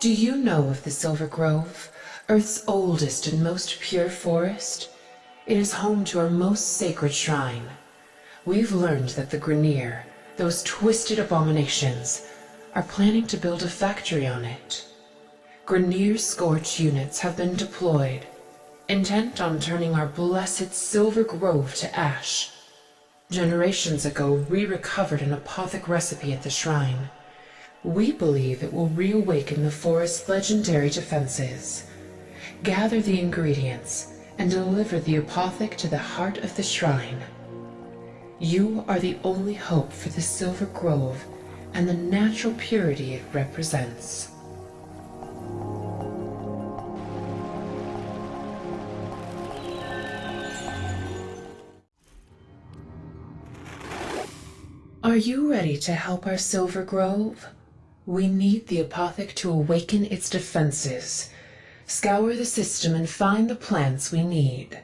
Do you know of the Silver Grove, Earth's oldest and most pure forest? It is home to our most sacred shrine. We've learned that the Grineer, those twisted abominations, are planning to build a factory on it. Grineer Scorch units have been deployed, intent on turning our blessed Silver Grove to ash. Generations ago, we recovered an apothic recipe at the shrine. We believe it will reawaken the forest's legendary defenses. Gather the ingredients and deliver the apothic to the heart of the shrine. You are the only hope for the Silver Grove and the natural purity it represents. Are you ready to help our Silver Grove? We need the apothic to awaken its defenses. Scour the system and find the plants we need.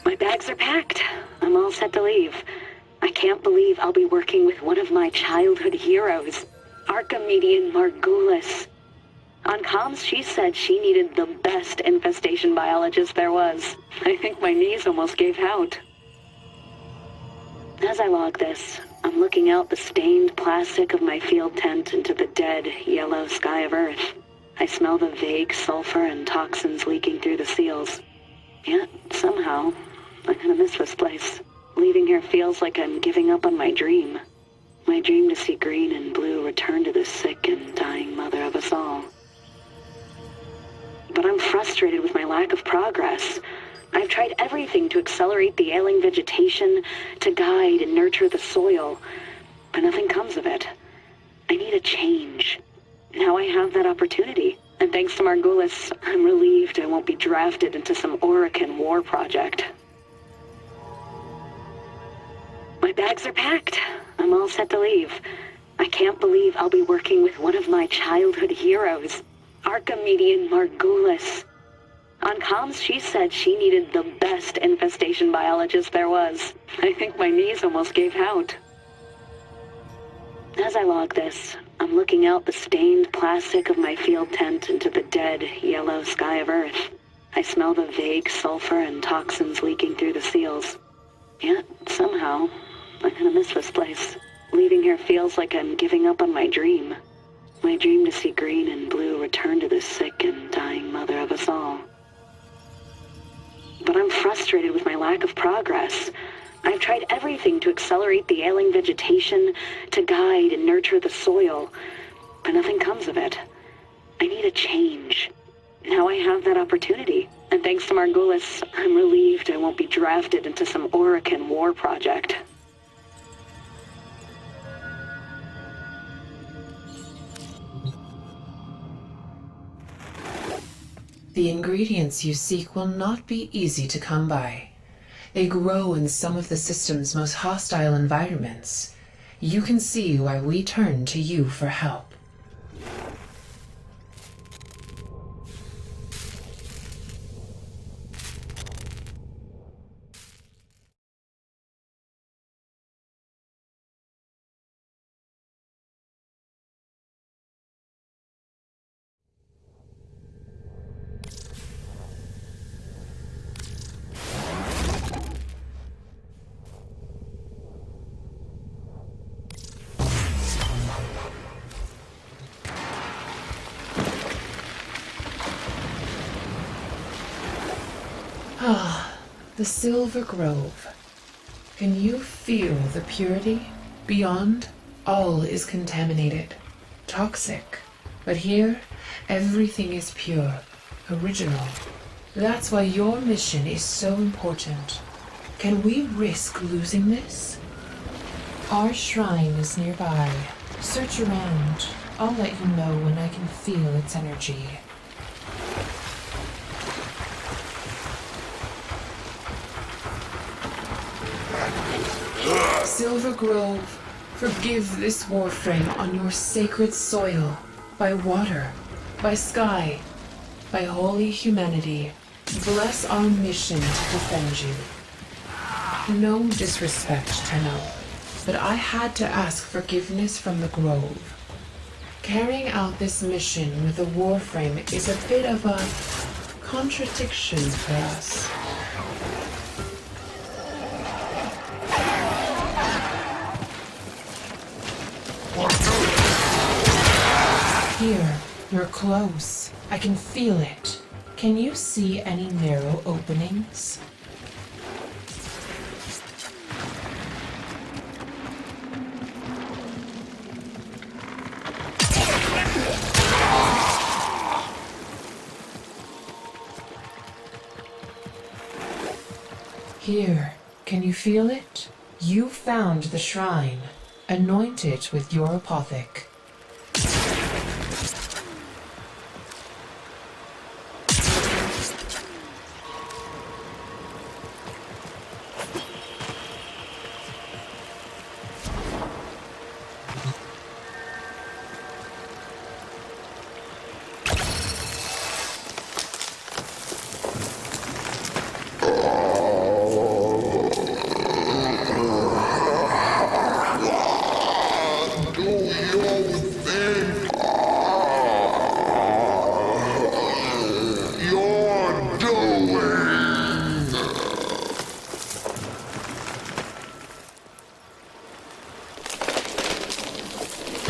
My bags are packed. I'm all set to leave. I can't believe I'll be working with one of my childhood heroes, Archimedian Margulis. On comms, she said she needed the best infestation biologist there was. I think my knees almost gave out. As I log this, I'm looking out the stained plastic of my field tent into the dead, yellow sky of Earth. I smell the vague sulfur and toxins leaking through the seals. Yet, somehow, I'm gonna miss this place. Leaving here feels like I'm giving up on my dream. My dream to see green and blue return to the sick and dying mother of us all. But I'm frustrated with my lack of progress. I've tried everything to accelerate the ailing vegetation, to guide and nurture the soil, but nothing comes of it. I need a change. Now I have that opportunity, and thanks to Margulis, I'm relieved I won't be drafted into some Orican war project. My bags are packed. I'm all set to leave. I can't believe I'll be working with one of my childhood heroes, Archimedian Margulis. On comms, she said she needed the best infestation biologist there was. I think my knees almost gave out. As I log this, I'm looking out the stained plastic of my field tent into the dead, yellow sky of Earth. I smell the vague sulfur and toxins leaking through the seals. Yet, somehow, I'm gonna miss this place. Leaving here feels like I'm giving up on my dream. My dream to see green and blue return to the sick and dying mother of us all. But I'm frustrated with my lack of progress. I've tried everything to accelerate the ailing vegetation, to guide and nurture the soil, but nothing comes of it. I need a change. Now I have that opportunity, and thanks to Margulis, I'm relieved I won't be drafted into some Orican war project. The ingredients you seek will not be easy to come by. They grow in some of the system's most hostile environments. You can see why we turn to you for help. Ah, the Silver Grove. Can you feel the purity? Beyond, all is contaminated, toxic. But here, everything is pure, original. That's why your mission is so important. Can we risk losing this? Our shrine is nearby. Search around. I'll let you know when I can feel its energy. Silver Grove, forgive this Warframe on your sacred soil, by water, by sky, by holy humanity. Bless our mission to defend you. No disrespect, Tenno. but I had to ask forgiveness from the Grove. Carrying out this mission with a Warframe is a bit of a contradiction for us. Here, you're close. I can feel it. Can you see any narrow openings? Here, can you feel it? You found the shrine. Anoint it with your apothic.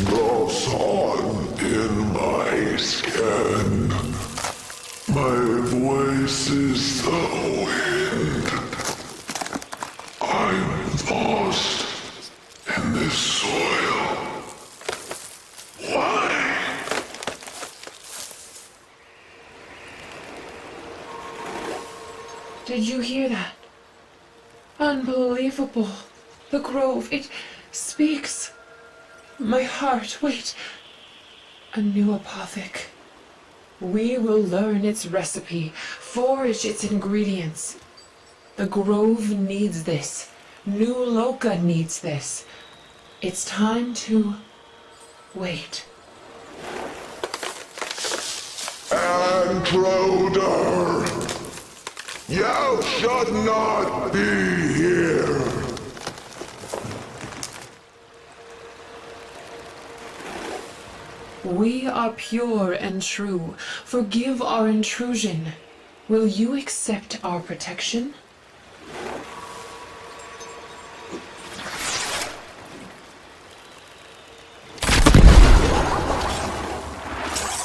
The sun in my skin. My voice is the wind. I'm lost in this soil. Why? Did you hear that? Unbelievable. The Grove, it speaks. My heart, wait. A new apothic. We will learn its recipe, forge its ingredients. The Grove needs this. New Loka needs this. It's time to wait. Intruder! You should not be here! We are pure and true. Forgive our intrusion. Will you accept our protection?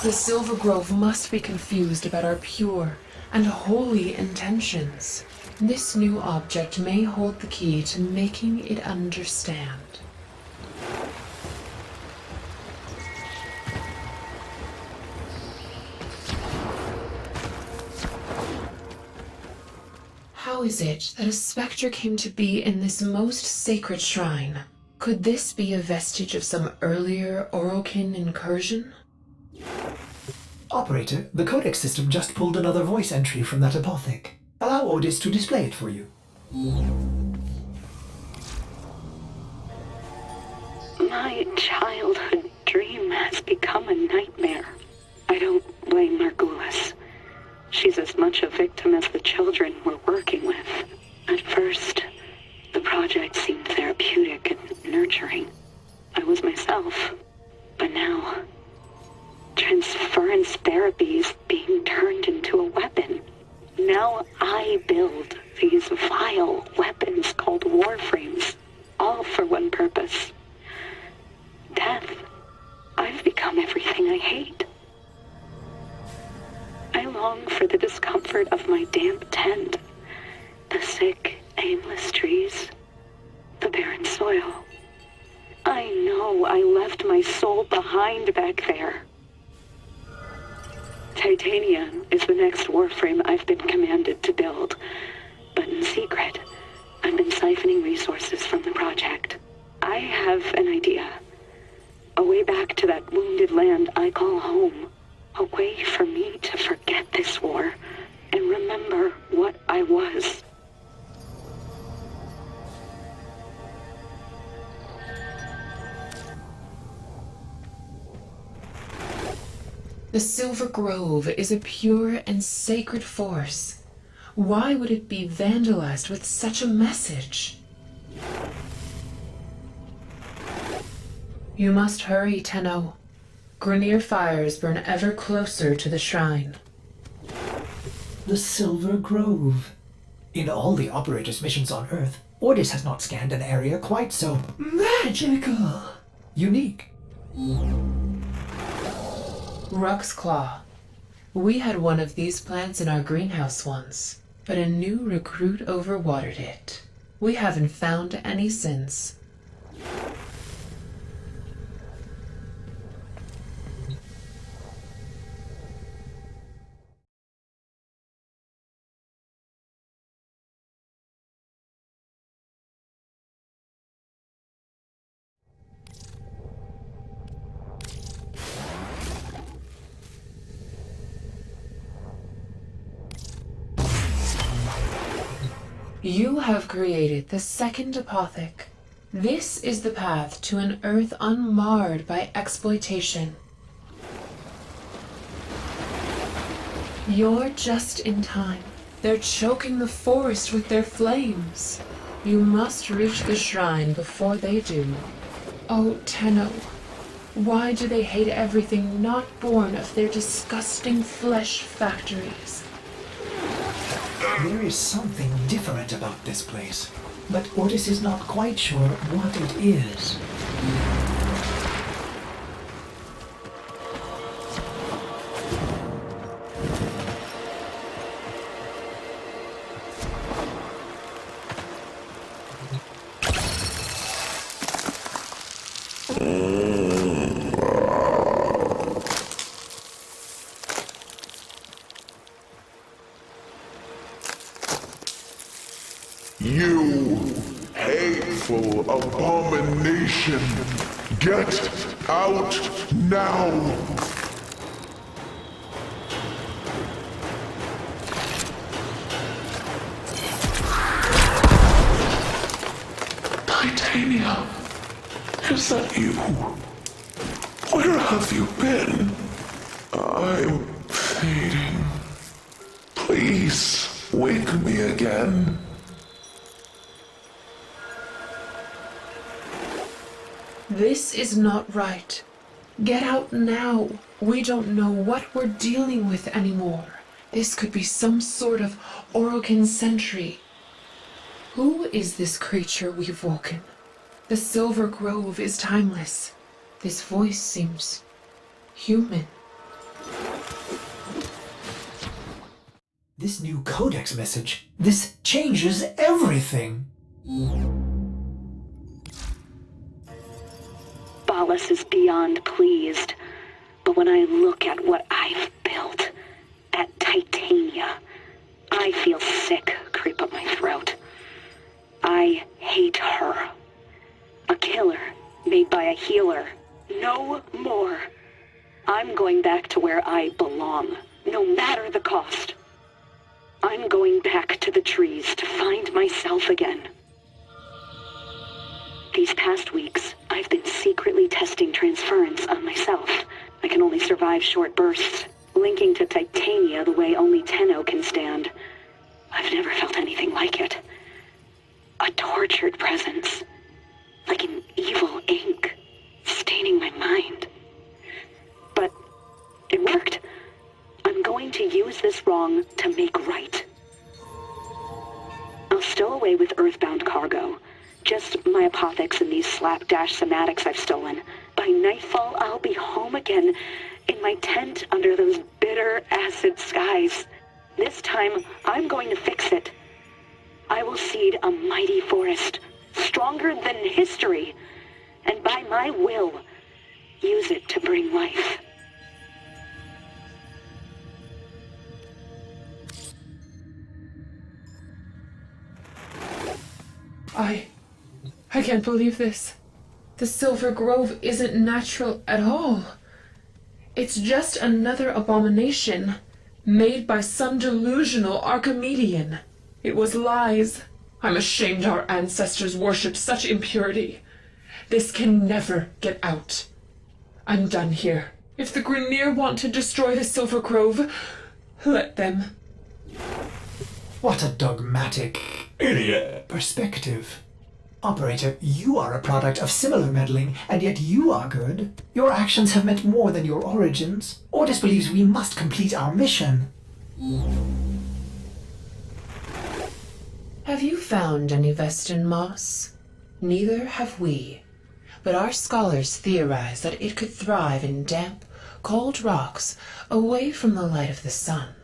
The Silver Grove must be confused about our pure and holy intentions. This new object may hold the key to making it understand. How is it that a spectre came to be in this most sacred shrine? Could this be a vestige of some earlier Orokin incursion? Operator, the codex system just pulled another voice entry from that apothic. Allow Otis to display it for you. My childhood dream has become a nightmare. I don't blame Margulis. She's as much a victim as the children we're working with. At first, the project seemed therapeutic and nurturing. I was myself. But now, transference therapy is being turned into a weapon. Now I build these vile weapons called Warframes, all for one purpose. Death. I've become everything I hate. I long for the discomfort of my damp tent, the sick, aimless trees, the barren soil. I know I left my soul behind back there. Titania is the next Warframe I've been commanded to build, but in secret, I've been siphoning resources from the project. I have an idea. A way back to that wounded land I call home. A way for me to forget this war and remember what I was. The Silver Grove is a pure and sacred force. Why would it be vandalized with such a message? You must hurry, Tenno. Grineer fires burn ever closer to the shrine. The Silver Grove. In all the operator's missions on Earth, Ordis has not scanned an area quite so magical. Unique. Ruck's Claw. We had one of these plants in our greenhouse once, but a new recruit overwatered it. We haven't found any since. You have created the second apothec. This is the path to an Earth unmarred by exploitation. You're just in time. They're choking the forest with their flames. You must reach the shrine before they do. Oh, Tenno, why do they hate everything not born of their disgusting flesh factories? There is something different about this place, but Ordis is not quite sure what it is. You hateful abomination! Get out now! Titania, is that you? Where have you been? I'm fading. Please, wake me again. This is not right. Get out now. We don't know what we're dealing with anymore. This could be some sort of Orokin sentry. Who is this creature we've woken? The Silver Grove is timeless. This voice seems human. This new codex message, this changes everything. Ballas is beyond pleased, but when I look at what I've built, at Titania, I feel sick creep up my throat. I hate her. A killer made by a healer. No more. I'm going back to where I belong, no matter the cost. I'm going back to the trees to find myself again. These past weeks, I've been secretly testing transference on myself. I can only survive short bursts, linking to Titania the way only Tenno can stand. I've never felt anything like it. A tortured presence, like an evil ink, staining my mind. But it worked. I'm going to use this wrong to make right. I'll stow away with earthbound cargo. Just my apothecs and these slapdash somatics I've stolen. By nightfall, I'll be home again, in my tent under those bitter acid skies. This time, I'm going to fix it. I will seed a mighty forest, stronger than history, and by my will, use it to bring life. I can't believe this. The Silver Grove isn't natural at all. It's just another abomination made by some delusional Archimedean. It was lies. I'm ashamed our ancestors worshipped such impurity. This can never get out. I'm done here. If the Grineer want to destroy the Silver Grove, let them. What a dogmatic Idiot! perspective. Operator, you are a product of similar meddling, and yet you are good. Your actions have meant more than your origins. Ordis believes we must complete our mission. Have you found any Vestin moss? Neither have we. But our scholars theorize that it could thrive in damp, cold rocks away from the light of the sun.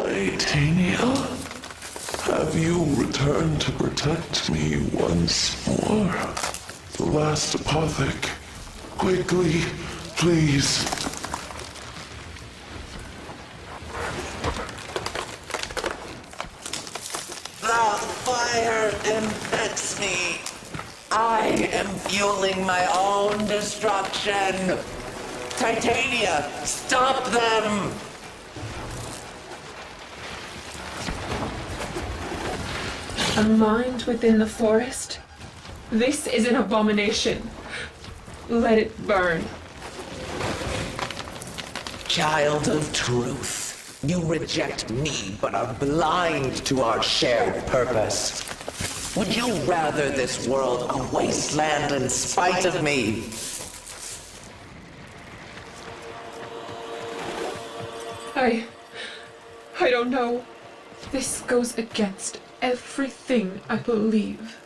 Titania, have you returned to protect me once more? The last apothec. Quickly, please. The fire infects me. I am fueling my own destruction. Titania, stop them! A mind within the forest? This is an abomination. Let it burn. Child of truth, you reject me but are blind to our shared purpose. Would you rather this world a wasteland in spite of me? I don't know. This goes against everything I believe.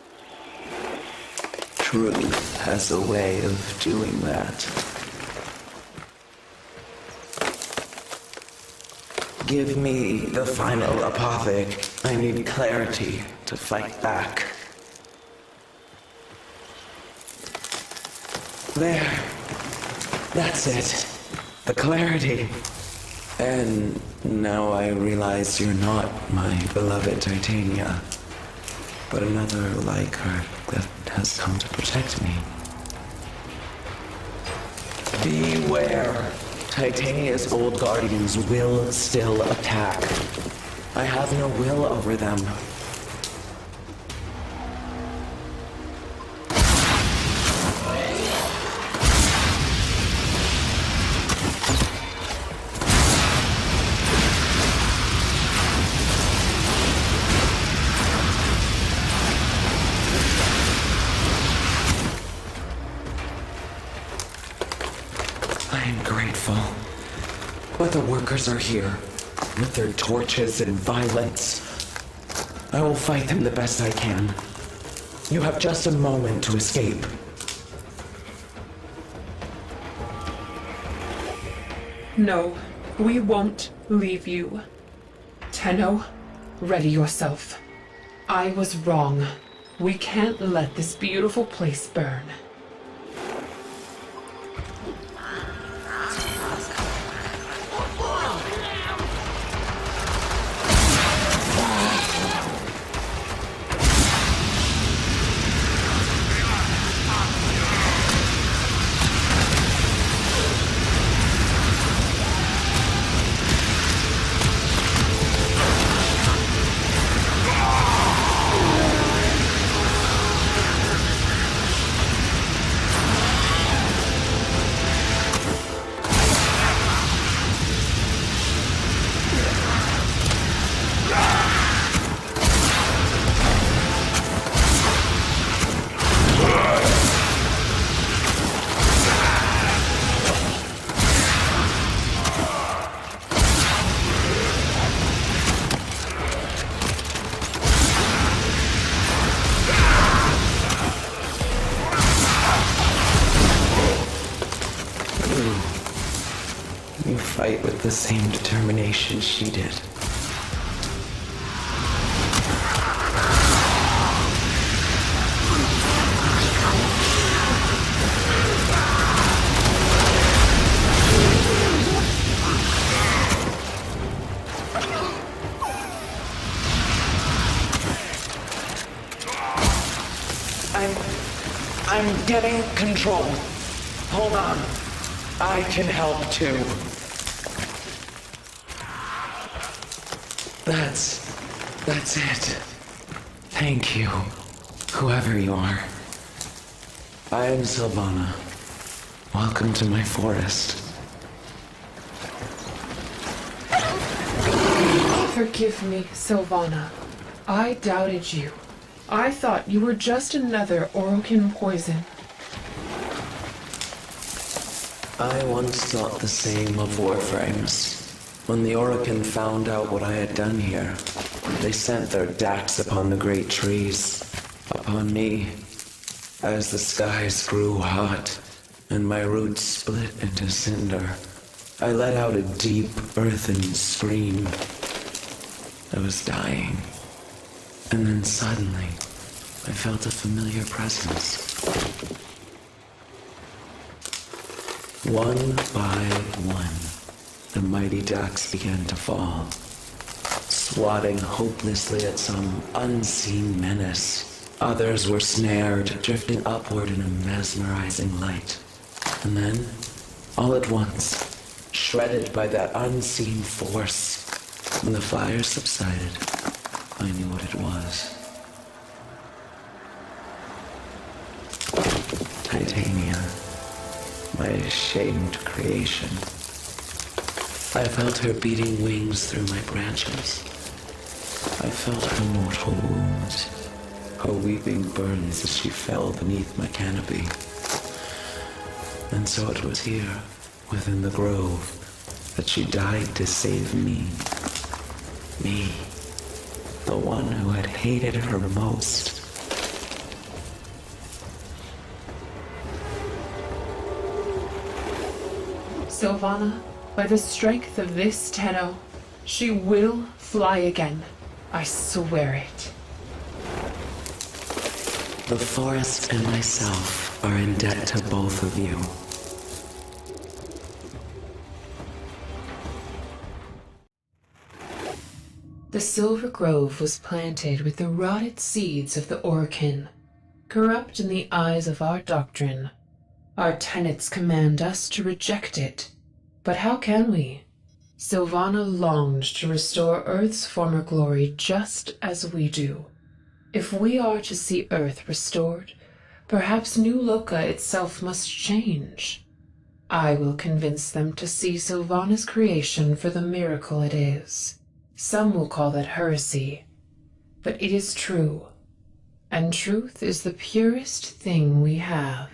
Truth has a way of doing that. Give me the final apothec. I need clarity to fight back. There. That's it. The clarity. And now I realize you're not my beloved Titania, but another like her that has come to protect me. Beware. Titania's old guardians will still attack. I have no will over them. I am grateful. But the workers are here, with their torches and violence. I will fight them the best I can. You have just a moment to escape. No, we won't leave you. Tenno, ready yourself. I was wrong. We can't let this beautiful place burn. You fight with the same determination she did. I'm getting control. Hold on. I can help too. That's it. Thank you, whoever you are. I am Sylvana. Welcome to my forest. Forgive me, Sylvana. I doubted you. I thought you were just another Orokin poison. I once thought the same of Warframes. When the Orokin found out what I had done here, they sent their dax upon the great trees, upon me. As the skies grew hot, and my roots split into cinder, I let out a deep, earthen scream. I was dying. And then suddenly, I felt a familiar presence. One by one, the mighty ducks began to fall, swatting hopelessly at some unseen menace. Others were snared, drifting upward in a mesmerizing light. And then, all at once, shredded by that unseen force, when the fire subsided, I knew what it was. Titania, my ashamed creation. I felt her beating wings through my branches. I felt her mortal wounds, her weeping burns as she fell beneath my canopy. And so it was here, within the grove, that she died to save me. Me, the one who had hated her most. Sylvana, by the strength of this Tenno, she will fly again. I swear it. The forest and myself are in debt to both of you. The Silver Grove was planted with the rotted seeds of the Orokin, corrupt in the eyes of our doctrine. Our tenets command us to reject it. But how can we? Sylvana longed to restore Earth's former glory just as we do. If we are to see Earth restored, perhaps New Loka itself must change. I will convince them to see Sylvana's creation for the miracle it is. Some will call that heresy, but it is true, and truth is the purest thing we have.